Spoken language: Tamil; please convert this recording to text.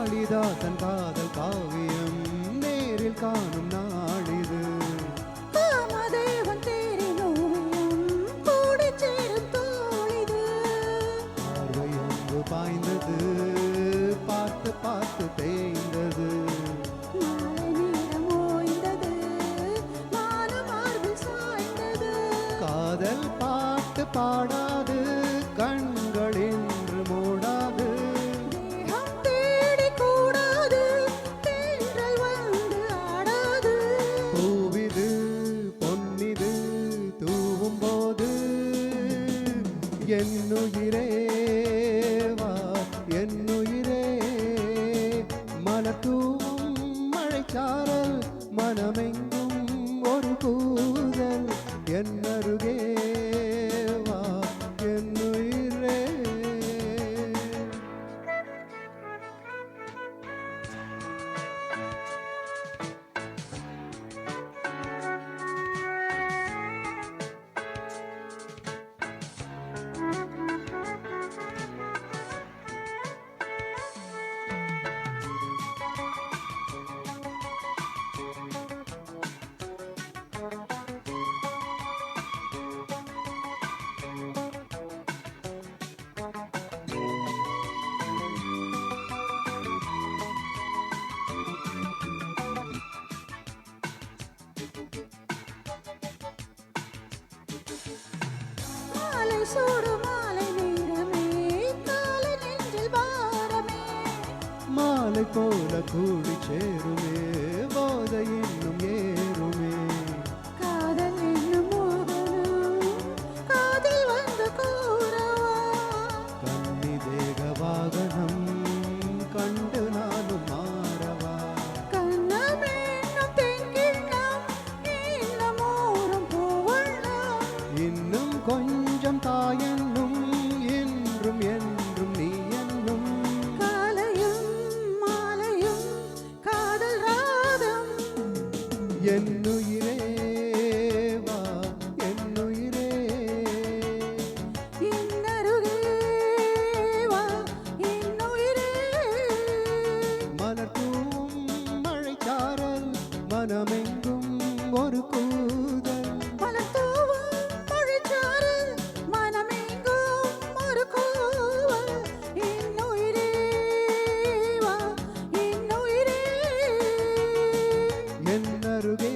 காளிதாசன் காதல் காவியம் நேரில் காணும் நாளிது. காமதேவன் தேரின் ஓவியம் கூடிச் சேரும் தோளிது. பார்வை அன்பு பாய்ந்தது, பார்த்து பார்த்து தேய்ந்தது. மாலை நேரம் ஓய்ந்தது, மானம் மார்பில் சாய்ந்தது. காதல் பாட்டு பாடாது, கண்கள் இன்று மூடாது. தேகம் தேடி கூடாது, தென்றல் வந்து ஆடாது. பூவிது பொன்னிது தூவும் போது என்னுயிரே வா, என்னுயிரே. மலர் தூவும் மழைச்சாரல், மனமெங்கும் ஒரு கூதல். என்னருகே வா, என்னுயிரே. மாலை சூடு மாலை நேரமே, காலை நெஞ்சில் பாரமே. மாலை போல கூடி சேருமே, போதை இன்னும் ஏறுமே. காதல் என்னும் மோகனம் காதில் வந்து கூறவா. கன்னி தேக வாகனம் கண்டு நானும் மாறவா. கண்ணம் என்னும் தெங்கிண்ணம், இன்னும் ஓரம் பூவண்ணம். இன்னும் கொஞ்சம் தாயென்னும், என்றும் என்றும் நீ என்னும். காலையும் மாலையும் காதல் ராகம். என்னுயிரே வா, என்னுயிரே. இன்னருகே வா, இன்னுயிரே. மலர் தூவும் மழைச்சாரல், மனமெங்கும் ஒரு கூதல். மலர் தூவும் மொழிச்சாரல், மனமெங்கும் ஒரு கூவல். இன்னுயிரே வா, இன்னுயிரே. என்னருகே